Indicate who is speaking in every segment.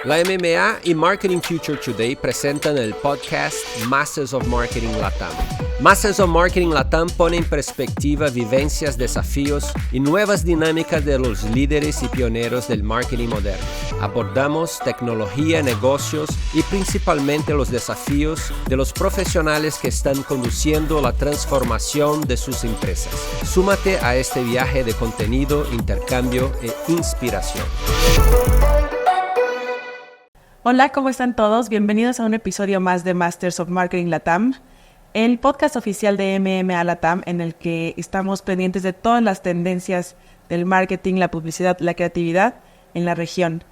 Speaker 1: La MMA y Marketing Future Today presentan el podcast Masters of Marketing LATAM. Masters of Marketing LATAM pone en perspectiva vivencias, desafíos y nuevas dinámicas de los líderes y pioneros del marketing moderno. Abordamos tecnología, negocios y principalmente los desafíos de los profesionales que están conduciendo la transformación de sus empresas. Súmate a este viaje de contenido, intercambio e inspiración.
Speaker 2: Hola, ¿cómo están todos? Bienvenidos a un episodio más de Masters of Marketing LATAM, el podcast oficial de MMA LATAM en el que estamos pendientes de todas las tendencias del marketing, la publicidad, la creatividad en la región.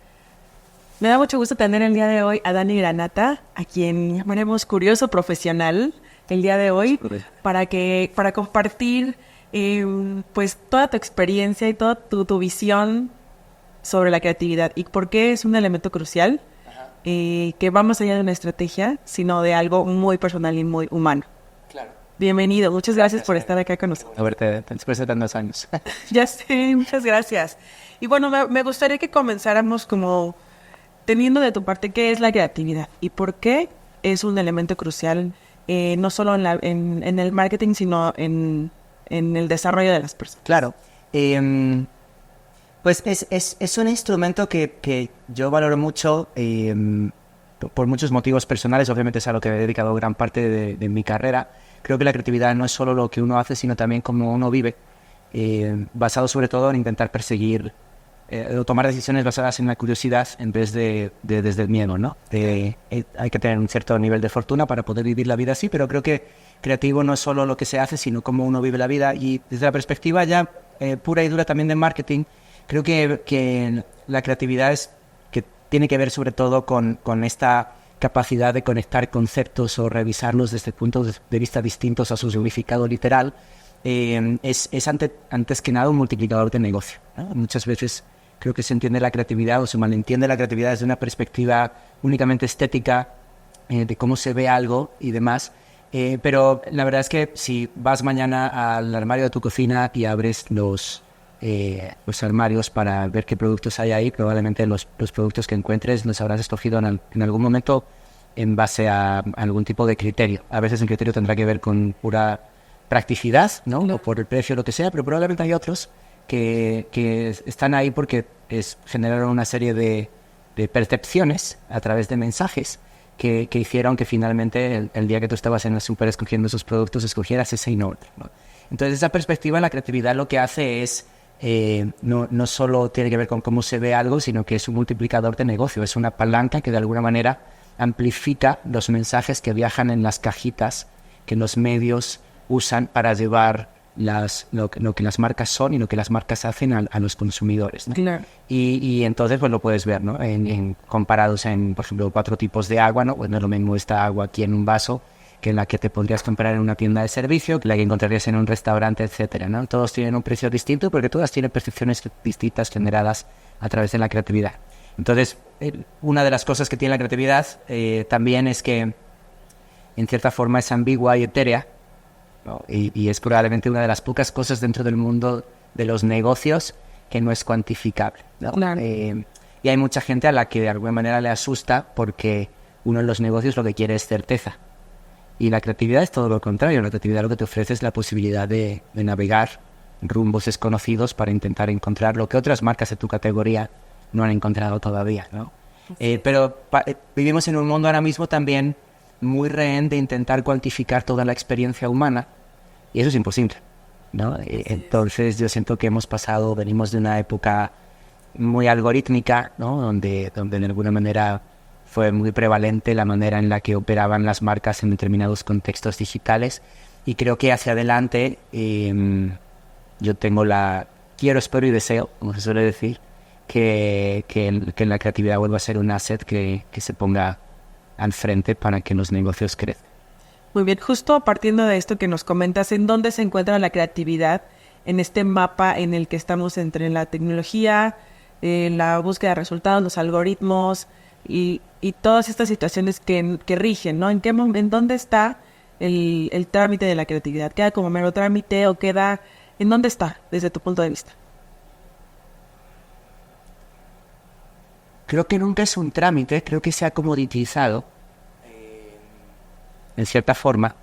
Speaker 2: Me da mucho gusto tener el día de hoy a Dani Granata, a quien llamaremos curioso profesional el día de hoy, para compartir pues toda tu experiencia y toda tu visión sobre la creatividad y por qué es un elemento crucial. Que va más allá de una estrategia, sino de algo muy personal y muy humano.
Speaker 3: Claro.
Speaker 2: Bienvenido, muchas gracias por estar acá con nosotros.
Speaker 3: A verte después de tantos años.
Speaker 2: Ya sé, muchas gracias. Y bueno, me gustaría que comenzáramos como teniendo de tu parte qué es la creatividad y por qué es un elemento crucial, no solo en el marketing, sino en el desarrollo de las personas.
Speaker 3: Claro. Pues es un instrumento que yo valoro mucho por muchos motivos personales. Obviamente es a lo que he dedicado gran parte de mi carrera. Creo que la creatividad no es solo lo que uno hace, sino también cómo uno vive, basado sobre todo en intentar perseguir o tomar decisiones basadas en la curiosidad en vez de desde el miedo, ¿no? Hay que tener un cierto nivel de fortuna para poder vivir la vida así, pero creo que creativo no es solo lo que se hace, sino cómo uno vive la vida. Y desde la perspectiva ya pura y dura también de marketing, creo que la creatividad que tiene que ver sobre todo con esta capacidad de conectar conceptos o revisarlos desde puntos de vista distintos a su significado literal. Es antes que nada un multiplicador de negocio, ¿no? Muchas veces creo que se entiende la creatividad o se malentiende la creatividad desde una perspectiva únicamente estética, de cómo se ve algo y demás. Pero la verdad es que si vas mañana al armario de tu cocina y abres los armarios para ver qué productos hay ahí, probablemente los productos que encuentres los habrás escogido en algún momento en base a algún tipo de criterio. A veces el criterio tendrá que ver con pura practicidad, ¿no? O por el precio o lo que sea, pero probablemente hay otros que están ahí porque generaron una serie de percepciones a través de mensajes que hicieron que finalmente el día que tú estabas en el súper escogiendo esos productos, escogieras ese y no otro, ¿no? Entonces esa perspectiva, la creatividad lo que hace es no solo tiene que ver con cómo se ve algo, sino que es un multiplicador de negocio, es una palanca que de alguna manera amplifica los mensajes que viajan en las cajitas que los medios usan para llevar lo que las marcas son y lo que las marcas hacen a los consumidores, ¿no?
Speaker 2: Claro.
Speaker 3: Y entonces pues lo puedes ver, ¿no? Comparados en, por ejemplo, 4 tipos de agua, ¿no? Pues no es lo mismo esta agua aquí en un vaso que la que te podrías comprar en una tienda de servicio, que la que encontrarías en un restaurante, etcétera, ¿no? Todos tienen un precio distinto porque todas tienen percepciones distintas generadas a través de la creatividad. Entonces, una de las cosas que tiene la creatividad también es que, en cierta forma, es ambigua y etérea, ¿no? Y es probablemente una de las pocas cosas dentro del mundo de los negocios que no es cuantificable, ¿no?
Speaker 2: Claro.
Speaker 3: Y hay mucha gente a la que de alguna manera le asusta porque uno en los negocios lo que quiere es certeza. Y la creatividad es todo lo contrario. La creatividad lo que te ofrece es la posibilidad de navegar rumbos desconocidos para intentar encontrar lo que otras marcas de tu categoría no han encontrado todavía, ¿no? Pero vivimos en un mundo ahora mismo también muy rehén de intentar cuantificar toda la experiencia humana, y eso es imposible, ¿no? Entonces yo siento que venimos de una época muy algorítmica, ¿no? Donde de alguna manera fue muy prevalente la manera en la que operaban las marcas en determinados contextos digitales, y creo que hacia adelante yo tengo quiero, espero y deseo, como se suele decir, que la creatividad vuelva a ser un asset que se ponga al frente para que los negocios crezcan.
Speaker 2: Muy bien, justo partiendo de esto que nos comentas, ¿en dónde se encuentra la creatividad en este mapa en el que estamos entre la tecnología, la búsqueda de resultados, los algoritmos y todas estas situaciones que rigen, ¿no? ¿En dónde está el trámite de la creatividad? ¿Queda como mero trámite o en dónde está desde tu punto de vista?
Speaker 3: creo que nunca es un trámite, creo que se ha comoditizado en cierta forma.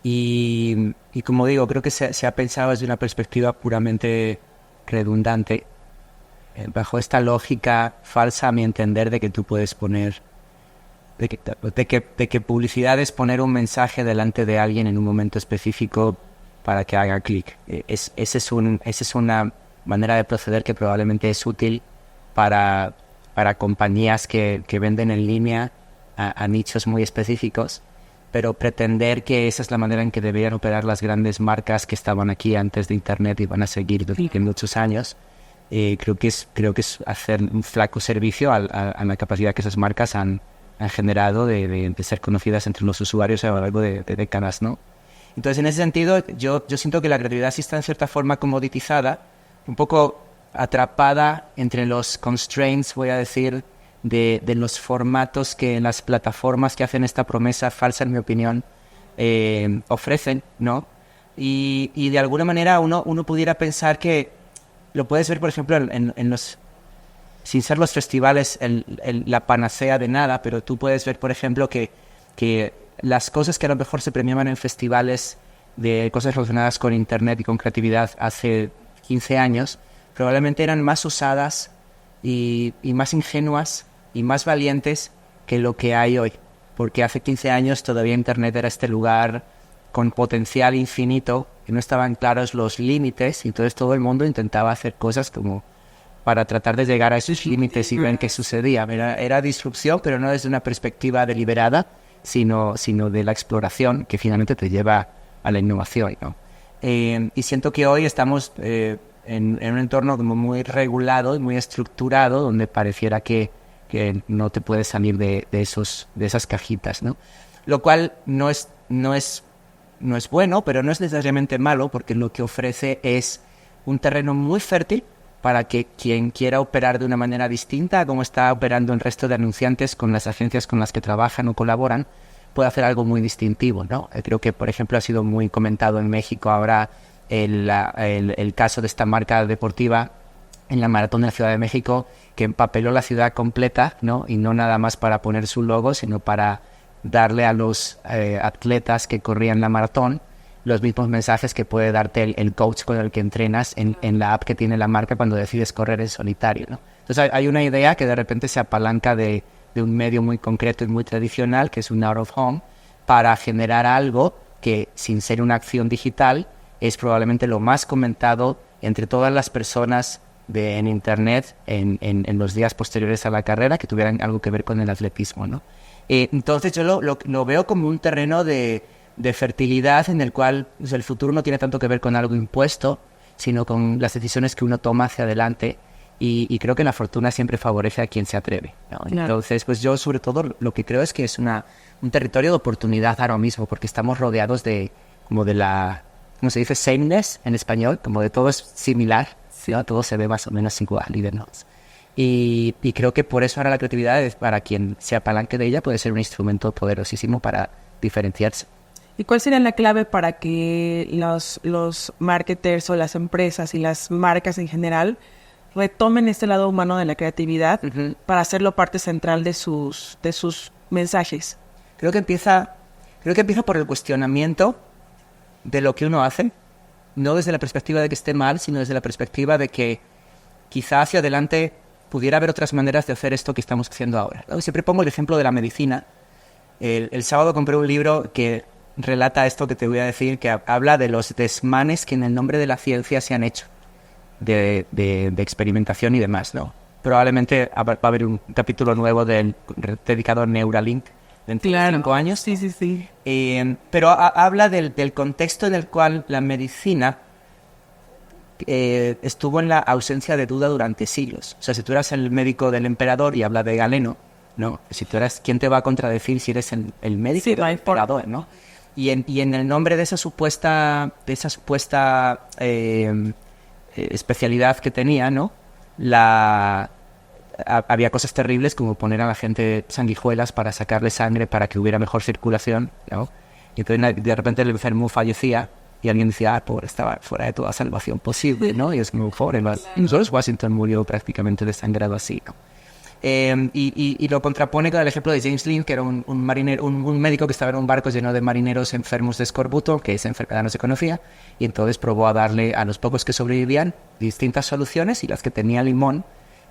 Speaker 3: Y como digo, creo que se ha pensado desde una perspectiva puramente redundante, bajo esta lógica falsa, a mi entender, de que tú puedes poner, de que publicidad es poner un mensaje delante de alguien en un momento específico para que haga clic. Esa es una manera de proceder que probablemente es útil para compañías que venden en línea a nichos muy específicos, pero pretender que esa es la manera en que deberían operar las grandes marcas que estaban aquí antes de Internet y van a seguir durante muchos años, creo que es hacer un flaco servicio a la capacidad que esas marcas han generado de ser conocidas entre los usuarios a lo largo de décadas, ¿no? Entonces, en ese sentido, yo siento que la creatividad sí está en cierta forma comoditizada, un poco atrapada entre los constraints, voy a decir, de los formatos que las plataformas que hacen esta promesa falsa, en mi opinión, ofrecen, ¿no? Y de alguna manera uno pudiera pensar que lo puedes ver, por ejemplo, en los, sin ser los festivales la panacea de nada, pero tú puedes ver, por ejemplo, que las cosas que a lo mejor se premiaban en festivales de cosas relacionadas con Internet y con creatividad hace 15 años, probablemente eran más usadas y más ingenuas y más valientes que lo que hay hoy, porque hace 15 años todavía Internet era este lugar con potencial infinito, que no estaban claros los límites, y entonces todo el mundo intentaba hacer cosas como para tratar de llegar a esos límites y ver qué sucedía. Era disrupción, pero no desde una perspectiva deliberada, sino de la exploración que finalmente te lleva a la innovación, ¿no? Y siento que hoy estamos en un entorno como muy regulado y muy estructurado, donde pareciera que no te puedes salir de esas cajitas, ¿no? Lo cual no es bueno, pero no es necesariamente malo, porque lo que ofrece es un terreno muy fértil para que quien quiera operar de una manera distinta a como está operando el resto de anunciantes con las agencias con las que trabajan o colaboran, puede hacer algo muy distintivo, ¿no? Creo que, por ejemplo, ha sido muy comentado en México ahora el caso de esta marca deportiva en la Maratón de la Ciudad de México, que empapeló la ciudad completa, ¿no? Y no nada más para poner su logo, sino para darle a los atletas que corrían la maratón los mismos mensajes que puede darte el coach con el que entrenas en la app que tiene la marca cuando decides correr en solitario, ¿no? Entonces hay una idea que de repente se apalanca de un medio muy concreto y muy tradicional, que es un out of home, para generar algo que, sin ser una acción digital, es probablemente lo más comentado entre todas las personas en Internet en los días posteriores a la carrera que tuvieran algo que ver con el atletismo, ¿no? Entonces yo lo veo como un terreno de fertilidad en el cual, pues, el futuro no tiene tanto que ver con algo impuesto, sino con las decisiones que uno toma hacia adelante, y creo que la fortuna siempre favorece a quien se atreve, ¿no? Claro. Entonces, pues yo sobre todo lo que creo es que es un territorio de oportunidad ahora mismo, porque estamos rodeados de la, ¿cómo se dice? Sameness en español, como de todo es similar, ¿no? Todo se ve más o menos igual y demás. Y creo que por eso ahora la creatividad, para quien se apalanque de ella, puede ser un instrumento poderosísimo para diferenciarse.
Speaker 2: ¿Y cuál sería la clave para que los marketers o las empresas y las marcas en general retomen este lado humano de la creatividad para hacerlo parte central de sus mensajes?
Speaker 3: Creo que empieza por el cuestionamiento de lo que uno hace, no desde la perspectiva de que esté mal, sino desde la perspectiva de que quizá hacia adelante pudiera haber otras maneras de hacer esto que estamos haciendo ahora, ¿no? Siempre pongo el ejemplo de la medicina. El sábado compré un libro que relata esto que te voy a decir, que habla de los desmanes que en el nombre de la ciencia se han hecho, de experimentación y demás, ¿no? Probablemente va a haber un capítulo nuevo dedicado a Neuralink dentro de 5 años.
Speaker 2: Sí.
Speaker 3: Pero habla del contexto en el cual la medicina estuvo en la ausencia de duda durante siglos. O sea, si tú eras el médico del emperador, y habla de Galeno, ¿no? Si tú eras, ¿quién te va a contradecir si eres el médico del emperador, ¿no? Y en el nombre de esa supuesta especialidad que tenía, ¿no? Había cosas terribles como poner a la gente sanguijuelas para sacarle sangre para que hubiera mejor circulación, ¿no? Y entonces de repente el enfermo fallecía y alguien decía, pobre, estaba fuera de toda salvación posible, ¿no? Y es muy pobre. George Washington murió prácticamente desangrado así, ¿no? Y lo contrapone con el ejemplo de James Lind, que era un marinero, un médico que estaba en un barco lleno de marineros enfermos de escorbuto, que esa enfermedad no se conocía, y entonces probó a darle a los pocos que sobrevivían distintas soluciones, y las que tenía limón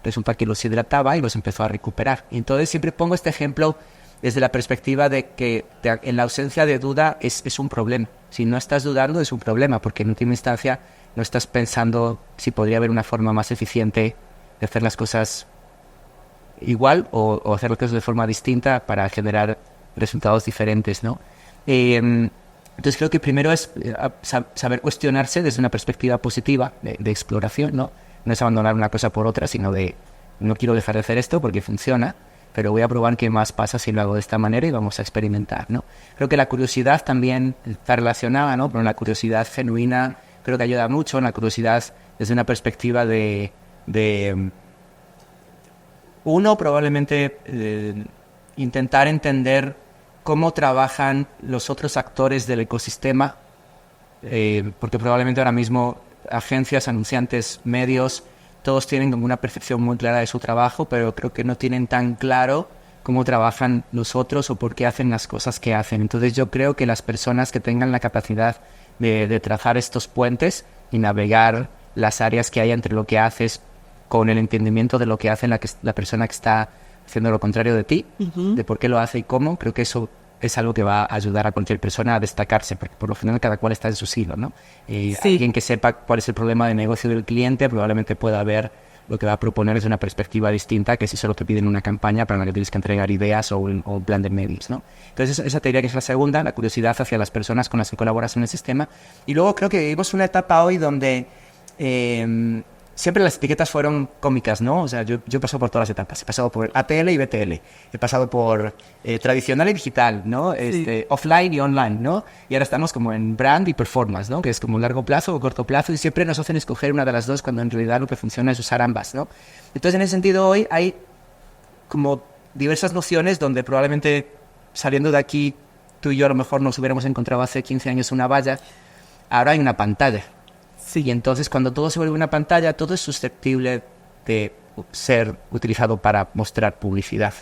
Speaker 3: resulta que los hidrataba y los empezó a recuperar. Y entonces siempre pongo este ejemplo desde la perspectiva de que en la ausencia de duda es un problema. Si no estás dudando es un problema, porque en última instancia no estás pensando si podría haber una forma más eficiente de hacer las cosas igual o hacer las cosas de forma distinta para generar resultados diferentes, ¿no? Entonces creo que primero es saber cuestionarse desde una perspectiva positiva de exploración, ¿no? No es abandonar una cosa por otra, sino de no quiero dejar de hacer esto porque funciona, pero voy a probar qué más pasa si lo hago de esta manera y vamos a experimentar, ¿no? Creo que la curiosidad también está relacionada, ¿no? Pero la curiosidad genuina creo que ayuda mucho, la curiosidad desde una perspectiva de uno, probablemente intentar entender cómo trabajan los otros actores del ecosistema, porque probablemente ahora mismo agencias, anunciantes, medios, todos tienen como una percepción muy clara de su trabajo, pero creo que no tienen tan claro cómo trabajan los otros o por qué hacen las cosas que hacen. Entonces yo creo que las personas que tengan la capacidad de trazar estos puentes y navegar las áreas que hay entre lo que haces con el entendimiento de lo que hace la persona que está haciendo lo contrario de ti, de por qué lo hace y cómo, creo que eso es algo que va a ayudar a cualquier persona a destacarse, porque por lo general cada cual está en su silo, ¿no? Sí. Alguien que sepa cuál es el problema de negocio del cliente probablemente pueda ver lo que va a proponer desde una perspectiva distinta que si solo te piden una campaña para la que tienes que entregar ideas o un plan de medios, ¿no? Entonces esa te diría que es la segunda, la curiosidad hacia las personas con las que colaboras en el sistema. Y luego creo que vivimos una etapa hoy donde siempre las etiquetas fueron cómicas, ¿no? O sea, yo he pasado por todas las etapas. He pasado por ATL y BTL. He pasado por tradicional y digital, ¿no? Sí. Offline y online, ¿no? Y ahora estamos como en brand y performance, ¿no? Que es como largo plazo o corto plazo y siempre nos hacen escoger una de las dos cuando en realidad lo que funciona es usar ambas, ¿no? Entonces, en ese sentido, hoy hay como diversas nociones donde probablemente saliendo de aquí tú y yo a lo mejor nos hubiéramos encontrado hace 15 años una valla. Ahora hay una pantalla. Sí. Y entonces cuando todo se vuelve una pantalla, todo es susceptible de ser utilizado para mostrar publicidad,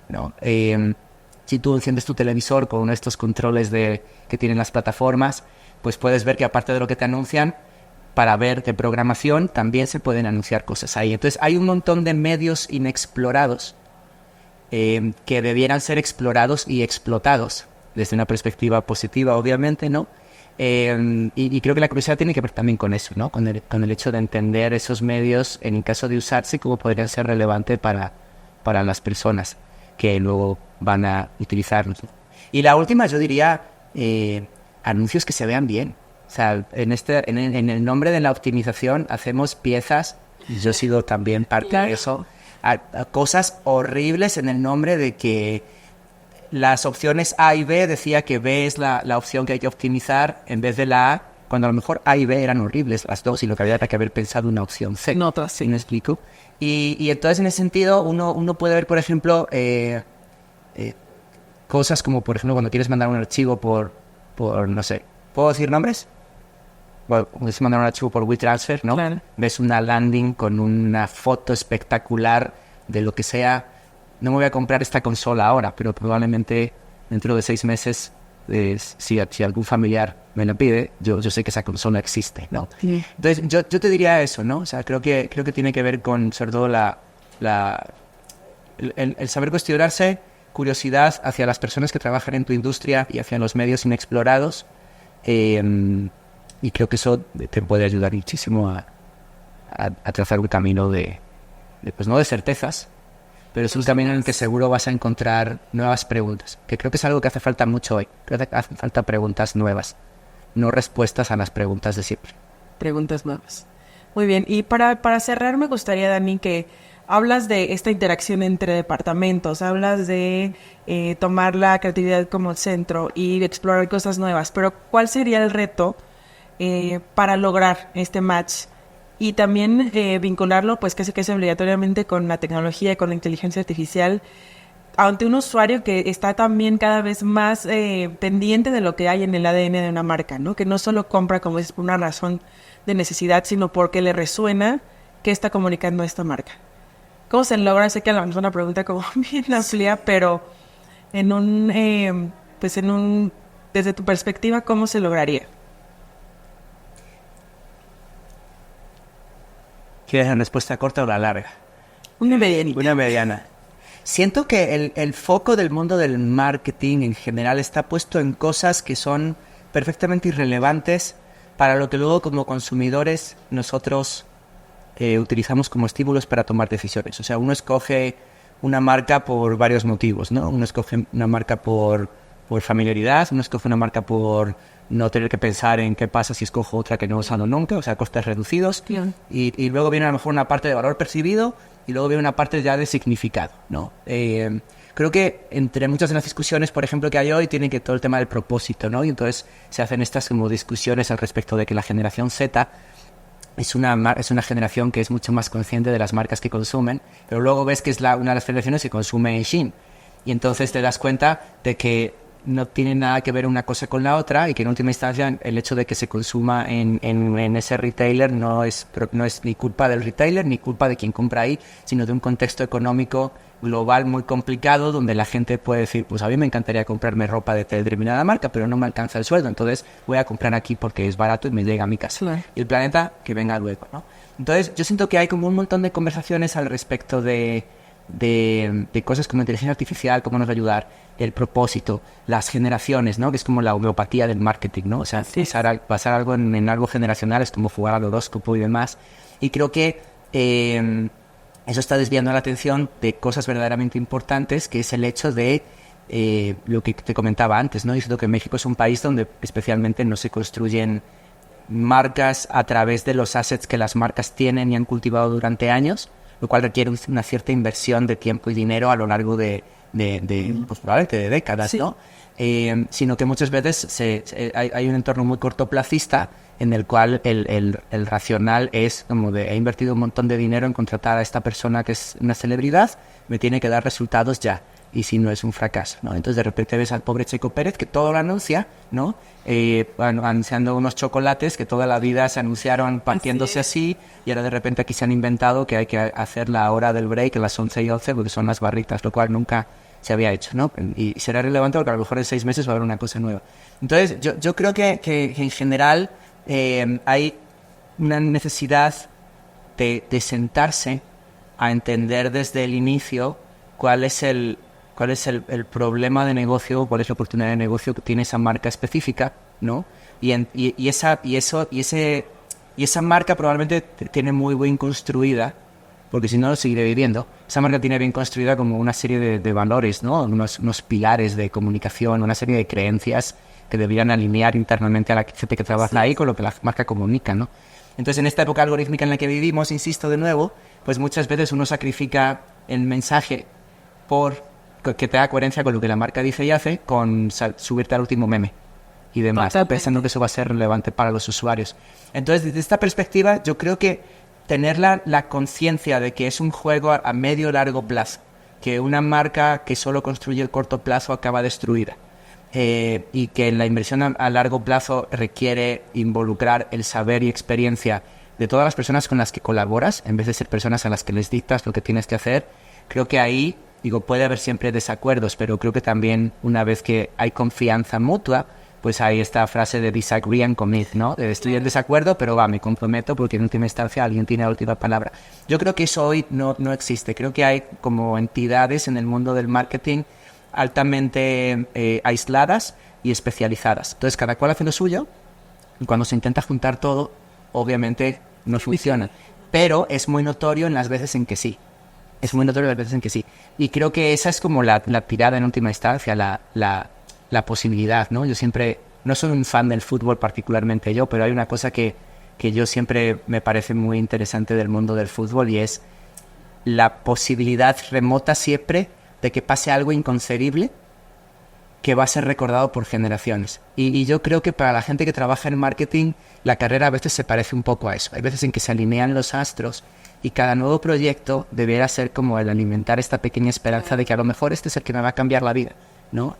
Speaker 3: ¿no? Si tú enciendes tu televisor con uno de estos controles que tienen las plataformas, pues puedes ver que aparte de lo que te anuncian, para ver de programación, también se pueden anunciar cosas ahí. Entonces hay un montón de medios inexplorados que debieran ser explorados y explotados desde una perspectiva positiva, obviamente, ¿no? Y creo que la curiosidad tiene que ver también con eso, ¿no? Con el hecho de entender esos medios en caso de usarse, cómo podrían ser relevantes para las personas que luego van a utilizarlos, ¿no? Y la última, yo diría, anuncios que se vean bien. O sea, en el nombre de la optimización hacemos piezas, y yo he sido también parte de eso, a cosas horribles en el nombre de que las opciones A y B decía que B es la opción que hay que optimizar en vez de la A, cuando a lo mejor A y B eran horribles las dos y lo que había era que haber pensado una opción C.
Speaker 2: No, sí.
Speaker 3: ¿Me explico? Y entonces en ese sentido uno puede ver, por ejemplo, cosas como, por ejemplo, cuando quieres mandar un archivo por no sé, ¿puedo decir nombres? Bueno, puedes mandar un archivo por WeTransfer, ¿no? Claro. Ves una landing con una foto espectacular de lo que sea. No me voy a comprar esta consola ahora, pero probablemente dentro de 6 meses, si algún familiar me la pide, yo sé que esa consola existe, ¿no? Sí. Entonces, yo te diría eso, ¿no? O sea, creo que tiene que ver con, sobre todo, el saber cuestionarse, curiosidad hacia las personas que trabajan en tu industria y hacia los medios inexplorados. Y creo que eso te puede ayudar muchísimo a trazar un camino pues no de certezas, pero es un camino en el que seguro vas a encontrar nuevas preguntas, que creo que es algo que hace falta mucho hoy. Creo que hace falta preguntas nuevas, no respuestas a las preguntas de siempre.
Speaker 2: Preguntas nuevas. Muy bien, y para cerrar me gustaría, Dani, que hablas de esta interacción entre departamentos, hablas de tomar la creatividad como centro y explorar cosas nuevas, pero ¿cuál sería el reto para lograr este match? Y también vincularlo, pues que es obligatoriamente con la tecnología y con la inteligencia artificial ante un usuario que está también cada vez más pendiente de lo que hay en el ADN de una marca, ¿no? Que no solo compra, como dices, por una razón de necesidad, sino porque le resuena qué está comunicando esta marca. ¿Cómo se logra? Sé que a lo mejor es una pregunta como bien amplia, pero desde tu perspectiva, ¿cómo se lograría?
Speaker 3: ¿Quieres la respuesta corta o la larga?
Speaker 2: Una medianita.
Speaker 3: Una mediana. Siento que el foco del mundo del marketing en general está puesto en cosas que son perfectamente irrelevantes para lo que luego como consumidores nosotros utilizamos como estímulos para tomar decisiones. O sea, uno escoge una marca por varios motivos, ¿no? Uno escoge una marca por familiaridad, uno escoge una marca por no tener que pensar en qué pasa si escojo otra que no he usado nunca, o sea, costes reducidos.
Speaker 2: Bien.
Speaker 3: Y luego viene a lo mejor una parte de valor percibido y luego viene una parte ya de significado, ¿no? Creo que entre muchas de las discusiones, por ejemplo, que hay hoy, tienen que todo el tema del propósito, ¿no? Y entonces se hacen estas como discusiones al respecto de que la generación Z es una generación que es mucho más consciente de las marcas que consumen, pero luego ves que es una de las generaciones que consume Shein. Y entonces te das cuenta de que no tiene nada que ver una cosa con la otra y que en última instancia el hecho de que se consuma en ese retailer no es ni culpa del retailer ni culpa de quien compra ahí, sino de un contexto económico global muy complicado donde la gente puede decir, pues a mí me encantaría comprarme ropa de determinada marca, pero no me alcanza el sueldo, entonces voy a comprar aquí porque es barato y me llega a mi casa.
Speaker 2: Claro.
Speaker 3: Y el planeta que venga luego, ¿no? Entonces yo siento que hay como un montón de conversaciones al respecto de cosas como inteligencia artificial, cómo nos va a ayudar, el propósito, las generaciones, ¿no? Que es como la homeopatía del marketing, ¿no? O sea,
Speaker 2: Sí.
Speaker 3: basar algo en algo generacional es como jugar al horóscopo y demás. Y creo que eso está desviando la atención de cosas verdaderamente importantes, que es el hecho de lo que te comentaba antes, ¿no? Diciendo que México es un país donde especialmente no se construyen marcas a través de los assets que las marcas tienen y han cultivado durante años, lo cual requiere una cierta inversión de tiempo y dinero a lo largo de pues probablemente de décadas,
Speaker 2: Sí.
Speaker 3: ¿no? Sino que muchas veces hay un entorno muy cortoplacista en el cual el racional es como de he invertido un montón de dinero en contratar a esta persona que es una celebridad, me tiene que dar resultados ya, y si no es un fracaso, ¿no? Entonces de repente ves al pobre Checo Pérez que todo lo anuncia, ¿no? Anunciando unos chocolates que toda la vida se anunciaron partiéndose así, y ahora de repente aquí se han inventado que hay que hacer la hora del break a las 11 y 11 porque son las barritas, lo cual nunca se había hecho, ¿no? Y será relevante porque a lo mejor en 6 meses va a haber una cosa nueva. Entonces yo creo que en general hay una necesidad de sentarse a entender desde el inicio cuál es el problema de negocio, cuál es la oportunidad de negocio que tiene esa marca específica, ¿no? Y esa marca probablemente tiene muy bien construida, porque si no lo seguiré viviendo. Esa marca tiene bien construida como una serie de valores, ¿no? Unos pilares de comunicación, una serie de creencias que deberían alinear internamente a la gente que trabaja ahí con lo que la marca comunica, ¿no? Entonces, en esta época algorítmica en la que vivimos, insisto de nuevo, pues muchas veces uno sacrifica el mensaje por que te da coherencia con lo que la marca dice y hace, con subirte al último meme y demás, pensando que eso va a ser relevante para los usuarios. Entonces, desde esta perspectiva, yo creo que tener la conciencia de que es un juego a medio largo plazo, que una marca que solo construye el corto plazo acaba destruida, y que la inversión a largo plazo requiere involucrar el saber y experiencia de todas las personas con las que colaboras, en vez de ser personas a las que les dictas lo que tienes que hacer. Creo que ahí, puede haber siempre desacuerdos, pero creo que también una vez que hay confianza mutua, pues hay esta frase de disagree and commit, ¿no? De estoy en desacuerdo, pero me comprometo porque en última instancia alguien tiene la última palabra. Yo creo que eso hoy no existe. Creo que hay como entidades en el mundo del marketing altamente aisladas y especializadas. Entonces, cada cual hace lo suyo, y cuando se intenta juntar todo, obviamente no funciona. Pero es muy notorio en las veces en que sí. Es muy notorio en las veces en que sí. Y creo que esa es como la tirada en última instancia, la posibilidad, ¿no? Yo siempre, no soy un fan del fútbol particularmente yo, pero hay una cosa que yo siempre me parece muy interesante del mundo del fútbol, y es la posibilidad remota siempre de que pase algo inconcebible que va a ser recordado por generaciones. Y yo creo que para la gente que trabaja en marketing, la carrera a veces se parece un poco a eso. Hay veces en que se alinean los astros y cada nuevo proyecto debería ser como el alimentar esta pequeña esperanza de que a lo mejor este es el que me va a cambiar la vida, ¿no?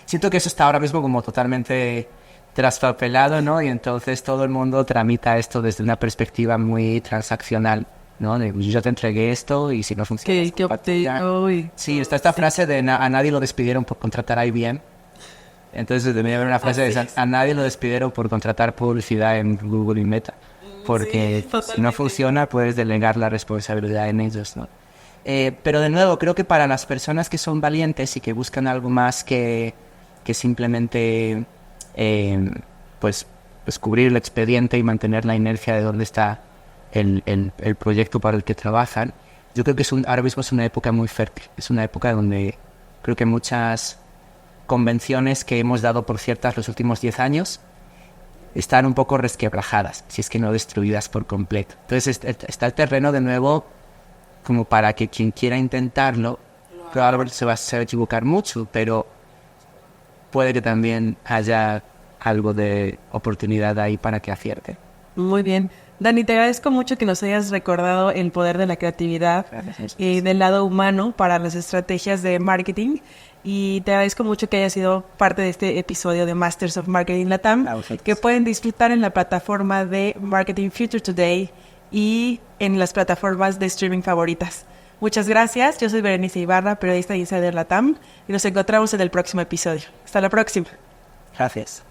Speaker 3: Siento que eso está ahora mismo como totalmente traspapelado, ¿no? Y entonces todo el mundo tramita esto desde una perspectiva muy transaccional, ¿no? De, yo ya te entregué esto y si no funciona...
Speaker 2: Que opté.
Speaker 3: Sí, está esta frase de a nadie lo despidieron por contratar a IBM. Entonces debería haber una frase de a nadie lo despidieron por contratar publicidad en Google y Meta. Porque si no funciona, puedes delegar la responsabilidad en ellos, ¿no? Pero de nuevo, creo que para las personas que son valientes y que buscan algo más que simplemente pues cubrir el expediente y mantener la inercia de dónde está el proyecto para el que trabajan, yo creo que ahora mismo es una época muy fértil. Es una época donde creo que muchas convenciones que hemos dado por ciertas los últimos 10 años están un poco resquebrajadas, si es que no destruidas por completo. Entonces está el terreno de nuevo como para que quien quiera intentarlo, probablemente se va a equivocar mucho, pero puede que también haya algo de oportunidad ahí para que acierte.
Speaker 2: Muy bien. Dani, te agradezco mucho que nos hayas recordado el poder de la creatividad y del lado humano para las estrategias de marketing. Y te agradezco mucho que hayas sido parte de este episodio de Masters of Marketing Latam, que pueden disfrutar en la plataforma de Marketing Future Today y en las plataformas de streaming favoritas. Muchas gracias. Yo soy Berenice Ibarra, periodista y insider Latam, y nos encontramos en el próximo episodio. Hasta la próxima.
Speaker 3: Gracias.